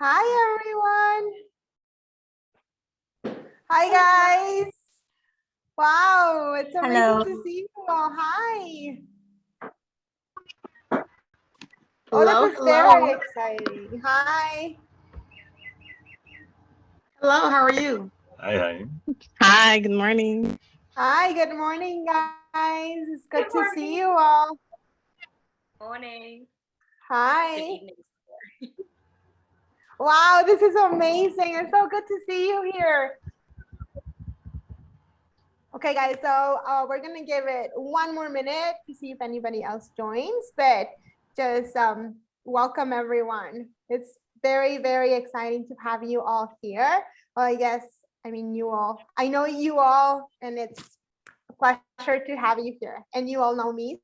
Hi, everyone. Hi, guys. Wow, it's amazing Hello. to see you all. Hi. Oh, Hello, this is very hello. exciting. Hi. Hello, how are you? Hi, hi. Hi, good morning. Hi, good morning, guys. It's good to see you all. Morning. Hi. Good evening. Wow, this is amazing. It's so good to see you here. Okay, guys, so we're going to give it one more minute to see if anybody else joins, but just welcome everyone. It's very, very exciting to have you all here. Well, I mean, you all, I know you all, and it's a pleasure to have you here. And you all know me.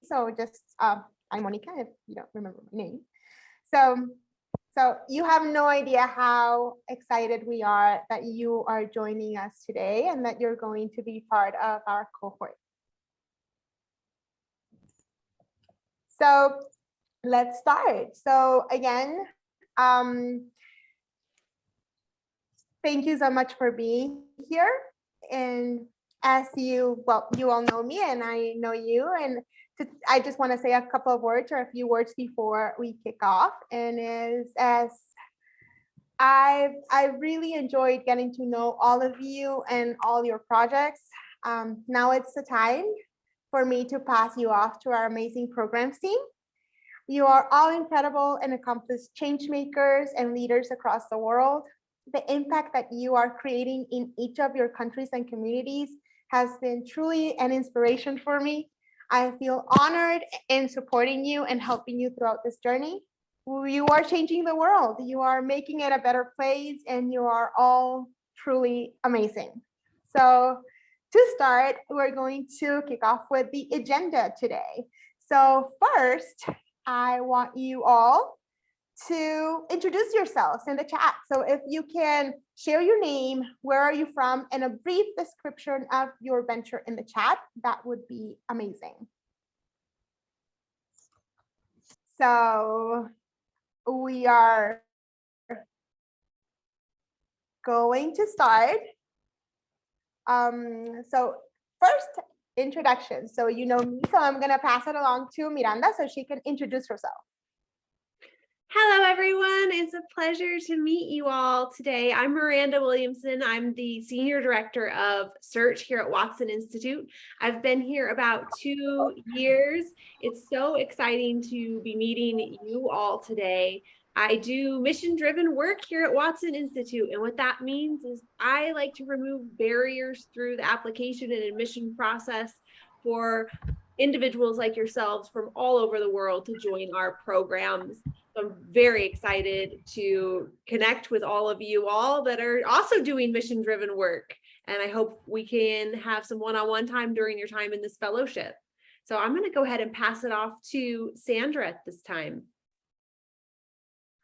So just, I'm Monica, if you don't remember my name. So you have no idea how excited we are that you are joining us today and that you're going to be part of our cohort. So let's start. So again, thank you so much for being here. And as you all know me and I know you, and I just want to say a couple of words or a few words before we kick off. And as I've really enjoyed getting to know all of you and all your projects. Now it's the time for me to pass you off to our amazing programs team. You are all incredible and accomplished change makers and leaders across the world. The impact that you are creating in each of your countries and communities has been truly an inspiration for me. I feel honored in supporting you and helping you throughout this journey. You are changing the world. You are making it a better place, and you are all truly amazing. So to start, we're going to kick off with the agenda today. So first, I want you all to introduce yourselves in the chat. So if you can share your name, where are you from, and a brief description of your venture in the chat, that would be amazing. So we are going to start. So first, introduction. So you know me, so I'm gonna pass it along to Miranda so she can introduce herself. Hello, everyone. It's a pleasure to meet you all today. I'm Miranda Williamson. I'm the Senior Director of Search here at Watson Institute. I've been here about 2 years. It's so exciting to be meeting you all today. I do mission-driven work here at Watson Institute, and what that means is I like to remove barriers through the application and admission process for individuals like yourselves from all over the world to join our programs. I'm very excited to connect with all of you all that are also doing mission-driven work. And I hope we can have some one-on-one time during your time in this fellowship. So I'm going to go ahead and pass it off to Sandra at this time.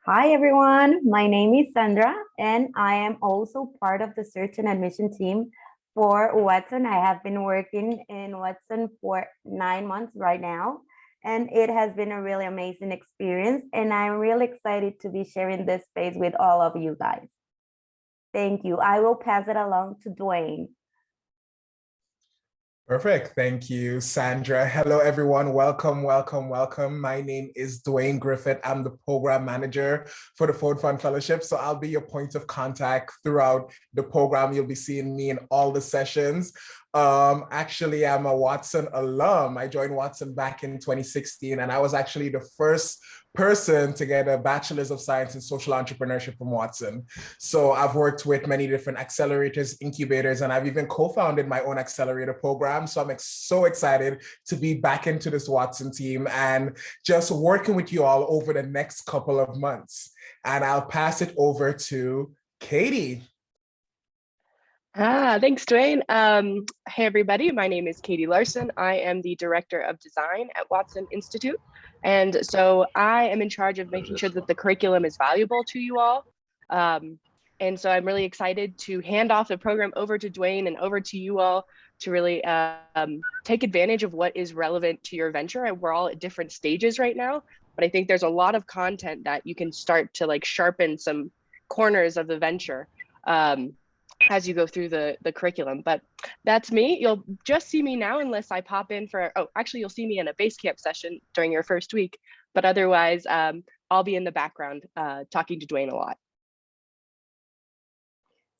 Hi, everyone. My name is Sandra, and I am also part of the search and admission team for Watson. I have been working in Watson for 9 months right now, and it has been a really amazing experience. And I'm really excited to be sharing this space with all of you guys. Thank you. I will pass it along to Dwayne. Perfect. Thank you, Sandra. Hello, everyone. Welcome, welcome, welcome. My name is Dwayne Griffith. I'm the program manager for the Ford Fund Fellowship. So I'll be your point of contact throughout the program. You'll be seeing me in all the sessions. Actually, I'm a Watson alum. I joined Watson back in 2016, and I was actually the first person to get a Bachelor's of Science in Social Entrepreneurship from Watson. So I've worked with many different accelerators, incubators, and I've even co-founded my own accelerator program. So I'm so excited to be back into this Watson team and just working with you all over the next couple of months. And I'll pass it over to Katie. Thanks, Dwayne. Hey, everybody. My name is Katie Larson. I am the Director of Design at Watson Institute. And so I am in charge of making sure that the curriculum is valuable to you all. And so I'm really excited to hand off the program over to Dwayne and over to you all to really take advantage of what is relevant to your venture. And we're all at different stages right now. but I think there's a lot of content that you can start to like sharpen some corners of the venture as you go through the curriculum. But that's me. You'll just see me now unless I pop in for, oh, actually you'll see me in a base camp session during your first week, but otherwise I'll be in the background talking to Dwayne a lot.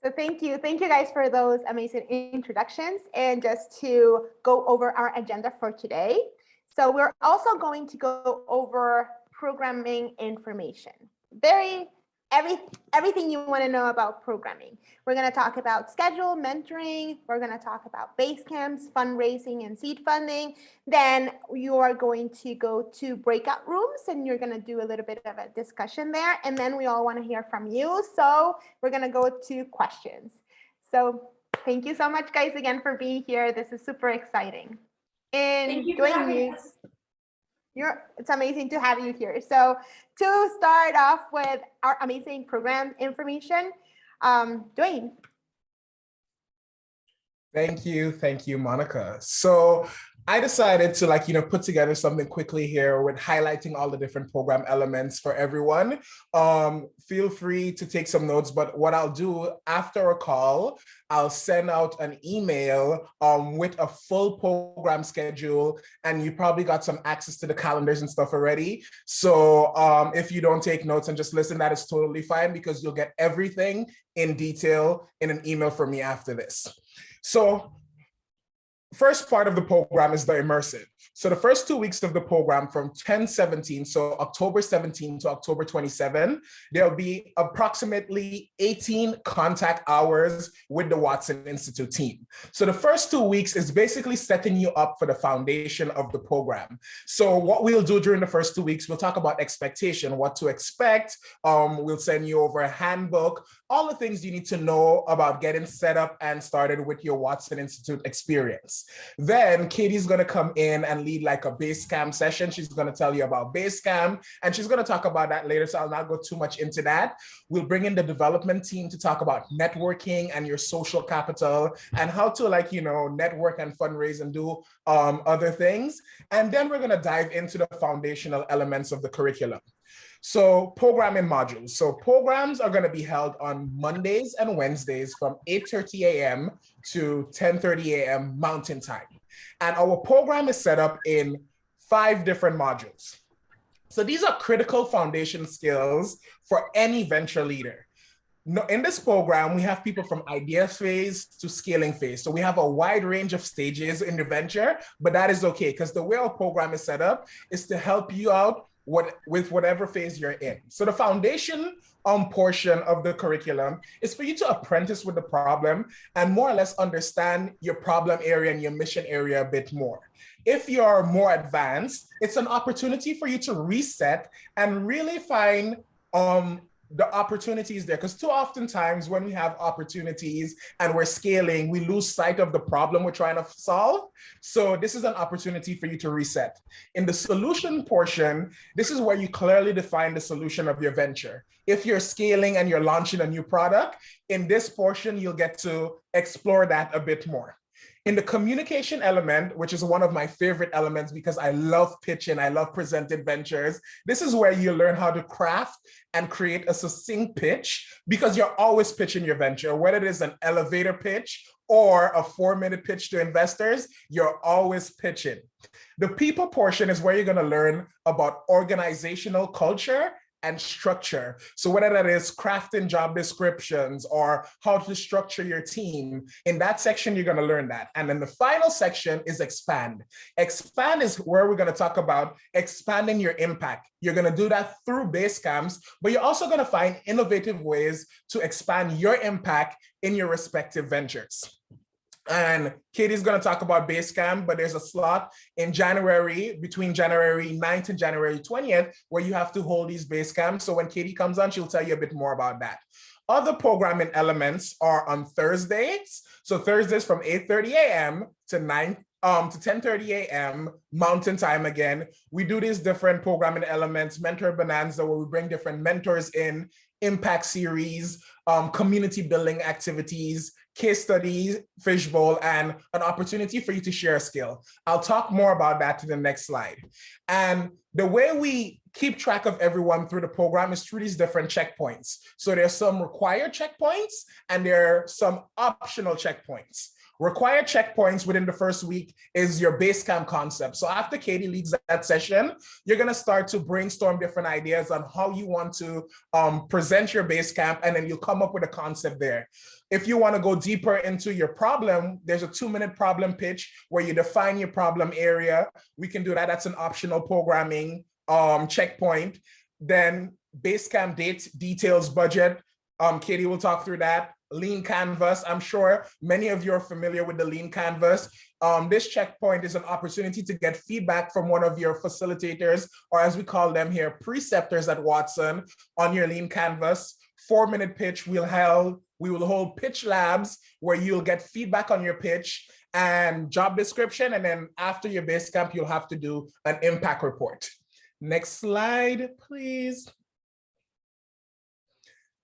So thank you guys for those amazing introductions. And just to go over our agenda for today. So we're also going to go over programming information. Everything you want to know about programming. We're going to talk about schedule, mentoring. We're going to talk about base camps, fundraising, and seed funding. Then you are going to go to breakout rooms and you're going to do a little bit of a discussion there. And then we all want to hear from you. So we're going to go to questions. So thank you so much, guys, again for being here. This is super exciting. And Thank you for having us. It's amazing to have you here. So to start off with our amazing program information, Dwayne. Thank you, Monica. So I decided to put together something quickly here with highlighting all the different program elements for everyone. Feel free to take some notes, but what I'll do after a call, I'll send out an email with a full program schedule, and you probably got some access to the calendars and stuff already. So if you don't take notes and just listen, that is totally fine because you'll get everything in detail in an email from me after this. So first part of the program is the immersive. So the first 2 weeks of the program from 10/17, so October 17 to October 27, there'll be approximately 18 contact hours with the Watson Institute team. So the first 2 weeks is basically setting you up for the foundation of the program. So what we'll do during the first 2 weeks, we'll talk about expectation, what to expect. We'll send you over a handbook, all the things you need to know about getting set up and started with your Watson Institute experience. Then Katie's going to come in and lead like a Basecamp session. She's going to tell you about Basecamp, and she's going to talk about that later, so I'll not go too much into that. We'll bring in the development team to talk about networking and your social capital and how to network and fundraise and do other things. And then we're going to dive into the foundational elements of the curriculum. So programming modules. So programs are going to be held on Mondays and Wednesdays from 8:30 a.m. to 10:30 a.m. Mountain Time. And our program is set up in 5 different modules. So these are critical foundation skills for any venture leader. In this program, we have people from idea phase to scaling phase. So we have a wide range of stages in the venture, but that is okay because the way our program is set up is to help you out with whatever phase you're in. So the foundation portion of the curriculum is for you to apprentice with the problem and more or less understand your problem area and your mission area a bit more. If you're more advanced, it's an opportunity for you to reset and really find the opportunities there, because too often times when we have opportunities and we're scaling, we lose sight of the problem we're trying to solve. So this is an opportunity for you to reset. In the solution portion, this is where you clearly define the solution of your venture. If you're scaling and you're launching a new product, in this portion, you'll get to explore that a bit more. In the communication element, which is one of my favorite elements because I love pitching, I love presented ventures, this is where you learn how to craft and create a succinct pitch because you're always pitching your venture, whether it is an elevator pitch or a 4-minute pitch to investors, you're always pitching. The people portion is where you're going to learn about organizational culture and structure. So whether that is crafting job descriptions or how to structure your team, in that section, you're going to learn that. And then the final section is expand. Expand is where we're going to talk about expanding your impact. You're going to do that through base camps, but you're also going to find innovative ways to expand your impact in your respective ventures. And Katie's going to talk about Basecamp, but there's a slot in January, between January 9th and January 20th, where you have to hold these Basecamps. So when Katie comes on, she'll tell you a bit more about that. Other programming elements are on Thursdays. So Thursdays from 8:30 a.m. to to 10:30 a.m. Mountain Time again. We do these different programming elements, Mentor Bonanza, where we bring different mentors in, impact series, community building activities, case studies, fishbowl, and an opportunity for you to share a skill. I'll talk more about that to the next slide. And the way we keep track of everyone through the program is through these different checkpoints. So there's some required checkpoints and there are some optional checkpoints. Required checkpoints within the first week is your Basecamp concept. So after Katie leads that session, you're going to start to brainstorm different ideas on how you want to present your Basecamp, and then you'll come up with a concept there. If you want to go deeper into your problem, there's a 2-minute problem pitch where you define your problem area. We can do that. That's an optional programming checkpoint. Then Basecamp dates, details, budget. Katie will talk through that. Lean Canvas. I'm sure many of you are familiar with the Lean Canvas. This checkpoint is an opportunity to get feedback from one of your facilitators, or as we call them here, preceptors at Watson, on your Lean Canvas. 4-minute pitch. We will hold pitch labs where you'll get feedback on your pitch and job description. And then after your Basecamp, you'll have to do an impact report. Next slide, please.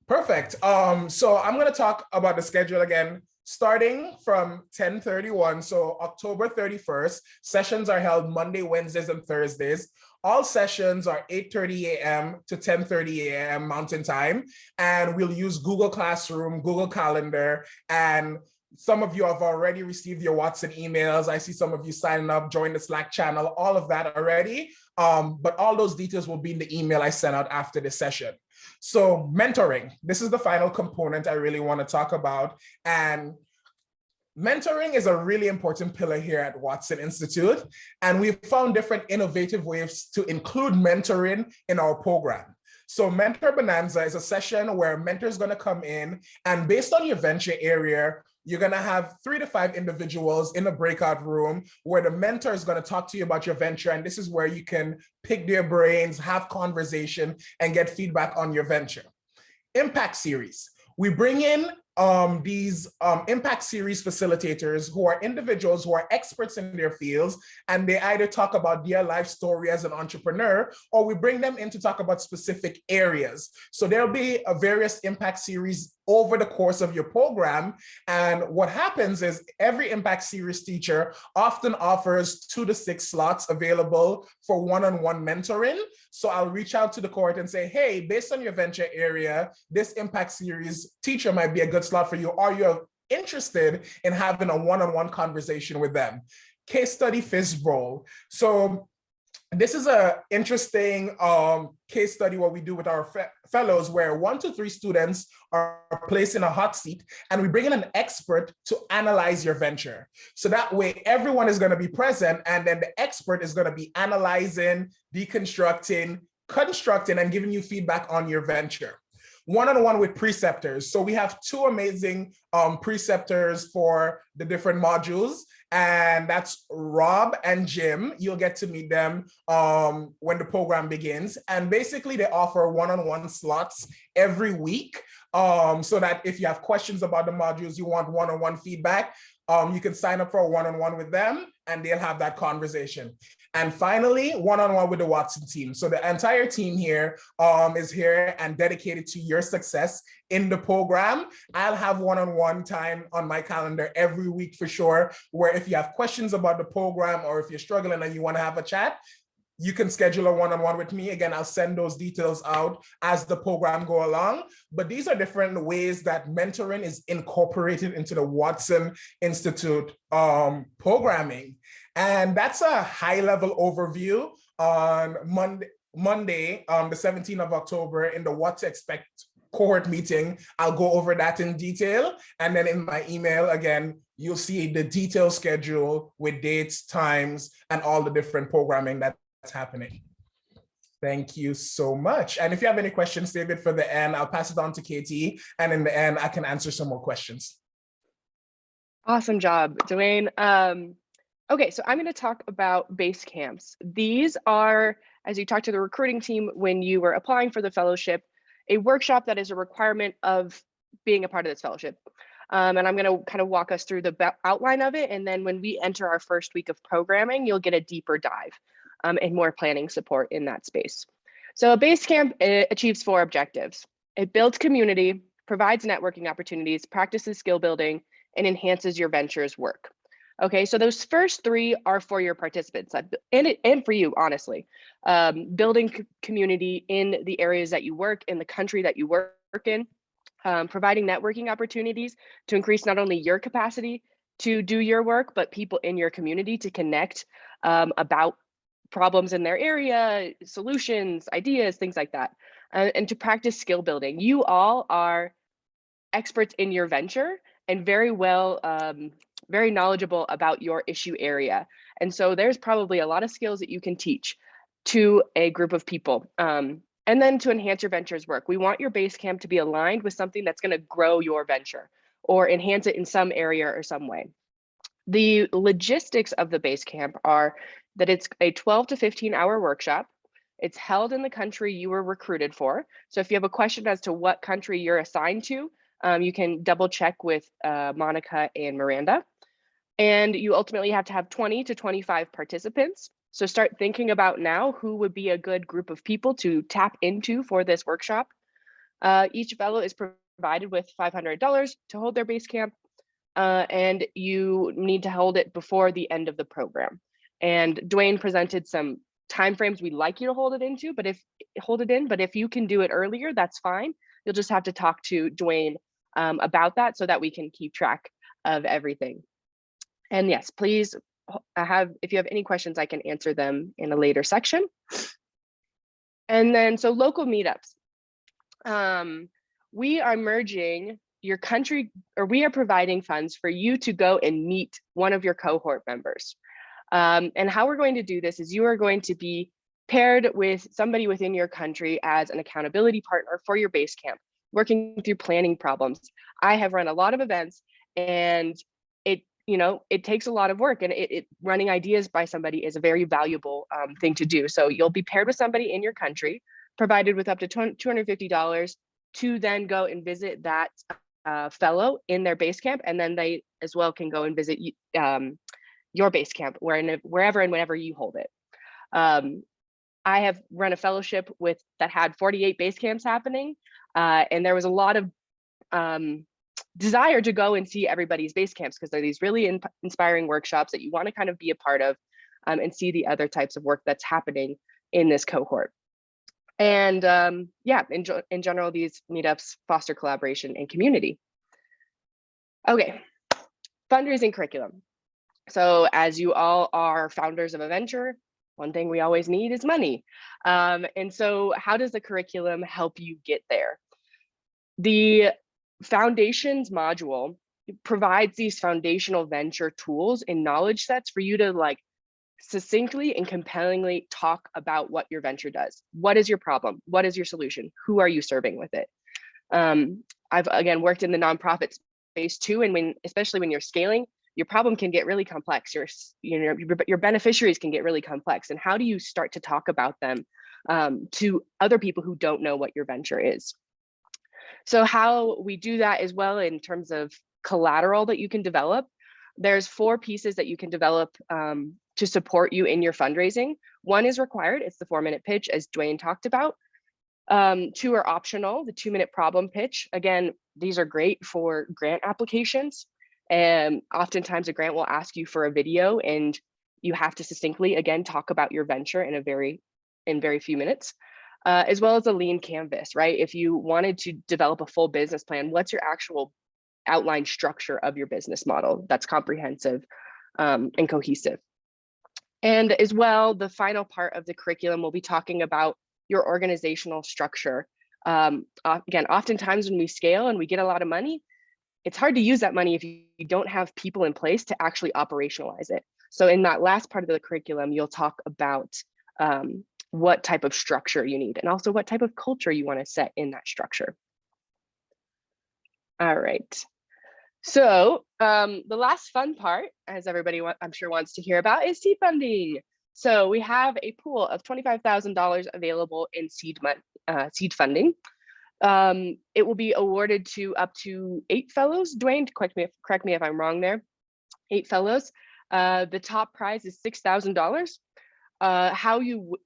Perfect. So I'm going to talk about the schedule again, starting from 10:31. So October 31st, sessions are held Monday, Wednesdays, and Thursdays. All sessions are 8:30 a.m. to 10:30 a.m. Mountain Time. And we'll use Google Classroom, Google Calendar, and some of you have already received your Watson emails. I see some of you signing up, join the Slack channel, all of that already. But all those details will be in the email I sent out after the session. So mentoring, this is the final component I really want to talk about. And mentoring is a really important pillar here at Watson Institute. And we've found different innovative ways to include mentoring in our program. So Mentor Bonanza is a session where a mentor is going to come in, and based on your venture area, you're going to have 3 to 5 individuals in a breakout room where the mentor is going to talk to you about your venture. And this is where you can pick their brains, have conversation, and get feedback on your venture. Impact series. We bring in these impact series facilitators who are individuals who are experts in their fields, and they either talk about their life story as an entrepreneur, or we bring them in to talk about specific areas. So there'll be a various impact series over the course of your program. And what happens is every impact series teacher often offers 2 to 6 slots available for one-on-one mentoring. So I'll reach out to the cohort and say, hey, based on your venture area, this impact series teacher might be a good slot for you. Are you interested in having a one-on-one conversation with them? Case study fishbowl. So this is an interesting case study what we do with our fellows, where 1 to 3 students are placed in a hot seat and we bring in an expert to analyze your venture. So that way everyone is going to be present, and then the expert is going to be analyzing, deconstructing, constructing, and giving you feedback on your venture. One-on-one with preceptors. So we have 2 amazing preceptors for the different modules, and that's Rob and Jim. You'll get to meet them when the program begins. And basically they offer one-on-one slots every week, so that if you have questions about the modules, you want one-on-one feedback, you can sign up for a one-on-one with them and they'll have that conversation. And finally, one-on-one with the Watson team. So the entire team here is here and dedicated to your success in the program. I'll have one-on-one time on my calendar every week for sure, where if you have questions about the program or if you're struggling and you want to have a chat, you can schedule a one-on-one with me. Again, I'll send those details out as the program go along. But these are different ways that mentoring is incorporated into the Watson Institute programming. And that's a high-level overview on Monday, the 17th of October in the What to Expect cohort meeting. I'll go over that in detail. And then in my email, again, you'll see the detailed schedule with dates, times, and all the different programming that's happening. Thank you so much. And if you have any questions, save it for the end. I'll pass it on to Katie. And in the end, I can answer some more questions. Awesome job, Dwayne. Okay, so I'm going to talk about base camps. These are, as you talked to the recruiting team when you were applying for the fellowship, a workshop that is a requirement of being a part of this fellowship. And I'm going to kind of walk us through the outline of it. And then when we enter our first week of programming, you'll get a deeper dive and more planning support in that space. So Basecamp achieves 4 objectives. It builds community, provides networking opportunities, practices skill building, and enhances your ventures work. Okay, so those first 3 are for your participants and for you, honestly. Building community in the areas that you work, in the country that you work in, providing networking opportunities to increase not only your capacity to do your work, but people in your community to connect about problems in their area, solutions, ideas, things like that, and to practice skill building. You all are experts in your venture and very knowledgeable about your issue area. And so there's probably a lot of skills that you can teach to a group of people. And then to enhance your venture's work, we want your Basecamp to be aligned with something that's going to grow your venture or enhance it in some area or some way. The logistics of the Basecamp are that it's a 12 to 15 hour workshop. It's held in the country you were recruited for. So if you have a question as to what country you're assigned to, you can double check with Monica and Miranda. And you ultimately have to have 20 to 25 participants. So start thinking about now who would be a good group of people to tap into for this workshop. Each fellow is provided with $500 to hold their Basecamp, and you need to hold it before the end of the program. And Dwayne presented some timeframes we'd like you to hold it in, but if you can do it earlier, that's fine. You'll just have to talk to Dwayne about that so that we can keep track of everything. And yes, please if you have any questions, I can answer them in a later section. And then, so local meetups. We are merging your country, or we are providing funds for you to go and meet one of your cohort members. And how we're going to do this is you are going to be paired with somebody within your country as an accountability partner for your Basecamp, working through planning problems. I have run a lot of events, and it takes a lot of work, and running ideas by somebody is a very valuable thing to do. So you'll be paired with somebody in your country, provided with up to $250 to then go and visit that fellow in their Basecamp, and then they as well can go and visit your Basecamp wherever and whenever you hold it. I have run a fellowship that had 48 Basecamps happening, and there was a lot of desire to go and see everybody's Basecamps because they're these really inspiring workshops that you want to kind of be a part of and see the other types of work that's happening in this cohort. And yeah, in general, these meetups foster collaboration and community. Okay, fundraising curriculum. So as you all are founders of a venture, one thing we always need is money. And so how does the curriculum help you get there? The foundations module provides these foundational venture tools and knowledge sets for you to succinctly and compellingly talk about what your venture does. What is your problem? What is your solution? Who are you serving with it? I've again worked in the nonprofit space too, and especially when you're scaling, your problem can get really complex. Your beneficiaries can get really complex, and how do you start to talk about them to other people who don't know what your venture is? So how we do that as well in terms of collateral that you can develop, there's 4 pieces that you can develop to support you in your fundraising. 1 is required, it's the 4-minute pitch, as Dwayne talked about. 2 are optional, the 2-minute problem pitch. Again, these are great for grant applications. And oftentimes a grant will ask you for a video, and you have to succinctly, again, talk about your venture in very few minutes. As well as a lean canvas, right? If you wanted to develop a full business plan, what's your actual outline structure of your business model that's comprehensive and cohesive? And as well, the final part of the curriculum will be talking about your organizational structure. Again, oftentimes when we scale and we get a lot of money, it's hard to use that money if you don't have people in place to actually operationalize it. So in that last part of the curriculum, you'll talk about what type of structure you need, and also what type of culture you want to set in that structure. All right. So the last fun part, as everybody I'm sure wants to hear about, is seed funding. So we have a pool of $25,000 available in seed funding. It will be awarded to up to 8 fellows. Dwayne, correct me if I'm wrong there. 8 fellows. The top prize is $6,000. How you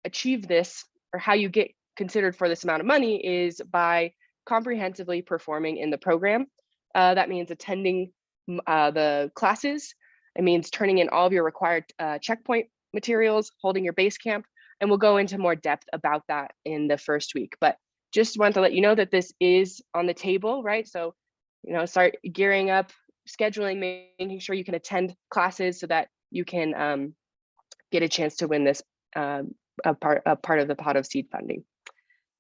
achieve this, or how you get considered for this amount of money, is by comprehensively performing in the program. That means attending the classes. It means turning in all of your required checkpoint materials, holding your base camp, and we'll go into more depth about that in the first week. But just want to let you know that this is on the table, right? So, start gearing up, scheduling, making sure you can attend classes so that you can get a chance to win this a part of the pot of seed funding.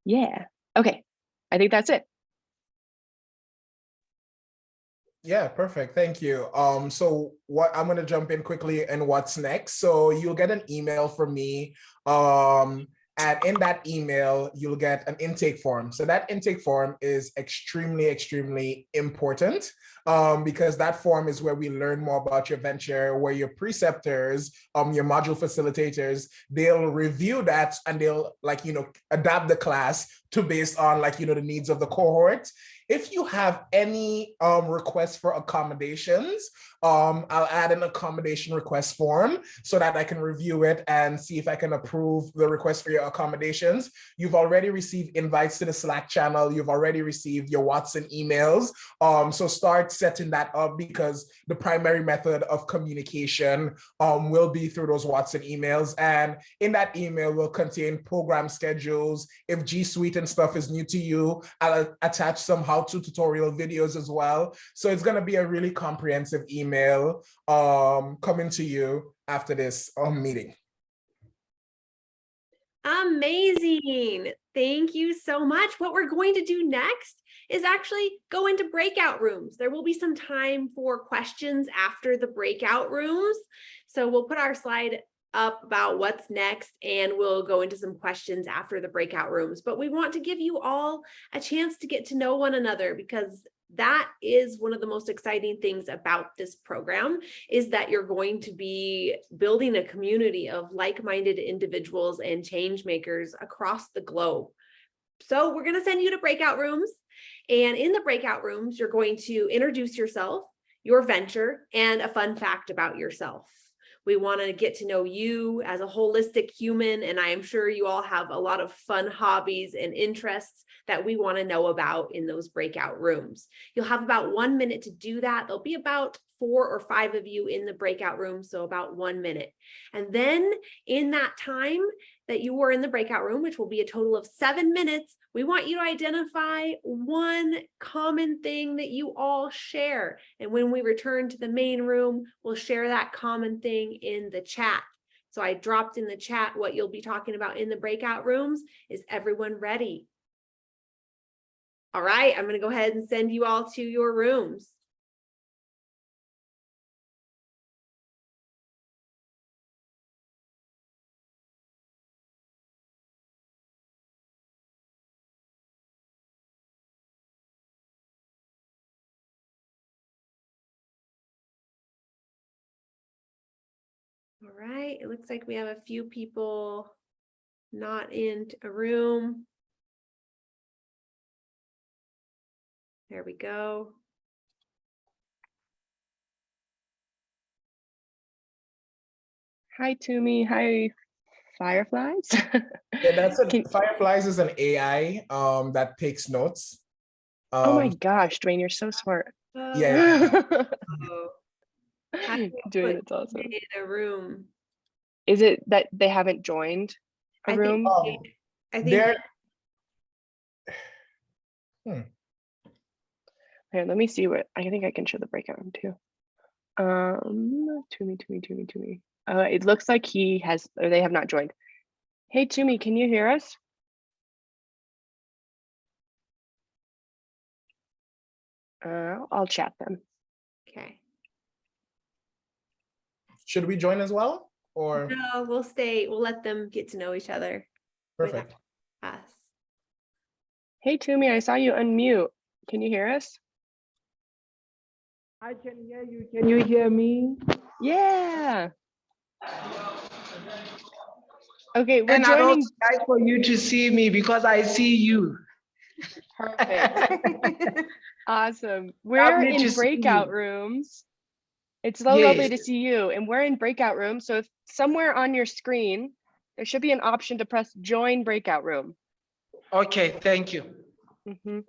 Yeah. Okay. I think that's it. Yeah, perfect. Thank you. So what I'm gonna jump in quickly and what's next. So you'll get an email from me. And in that email, you'll get an intake form. So that intake form is extremely, extremely important because that form is where we learn more about your venture, where your preceptors, your module facilitators, they'll review that and they'll adapt the class to based on the needs of the cohort. If you have any requests for accommodations, I'll add an accommodation request form so that I can review it and see if I can approve the request for your accommodations. You've already received invites to the Slack channel. You've already received your Watson emails. So start setting that up because the primary method of communication will be through those Watson emails. And in that email will contain program schedules. If G Suite and stuff is new to you, I'll attach some how-to tutorial videos as well. So it's going to be a really comprehensive email coming to you after this meeting. Amazing. Thank you so much. What we're going to do next is actually go into breakout rooms. There will be some time for questions after the breakout rooms. So we'll put our slide up about what's next and we'll go into some questions after the breakout rooms. But we want to give you all a chance to get to know one another because that is one of the most exciting things about this program is that you're going to be building a community of like-minded individuals and change makers across the globe. So we're going to send you to breakout rooms, and in the breakout rooms, you're going to introduce yourself, your venture, and a fun fact about yourself. We want to get to know you as a holistic human, and I am sure you all have a lot of fun hobbies and interests that we want to know about in those breakout rooms. You'll have about 1 minute to do that. There'll be about 4 or 5 of you in the breakout room, so about 1 minute. And then in that time that you were in the breakout room, which will be a total of 7 minutes, we want you to identify one common thing that you all share. And when we return to the main room, we'll share that common thing in the chat. So I dropped in the chat what you'll be talking about in the breakout rooms. Is everyone ready? All right, I'm going to go ahead and send you all to your rooms. All right, it looks like we have a few people not in a room. There we go. Hi, Tumi. Hi, Fireflies. Yeah, Fireflies is an AI that takes notes. Oh my gosh, Dwayne, you're so smart. Yeah. Dwayne, that's awesome. In a room. Is it that they haven't joined a room? I think Here, let me see what I think I can show the breakout room too. Tumi. It looks like he has, or they have not joined. Hey, Tumi, can you hear us? I'll chat them. okay. Should we join as well? Or No, we'll stay. We'll let them get to know each other. perfect. Us. Hey, Tumi, I saw you unmute. Can you hear us? I can hear you. Can you hear me? Yeah. Okay, we're And I'd also joining. like for you to see me because I see you. Perfect. Awesome. We're Lovely to in see breakout you. rooms. It's so lovely to Yes. see you. And we're in breakout rooms. So if somewhere on your screen, there should be an option to press join breakout room. Okay, thank you. Mhm.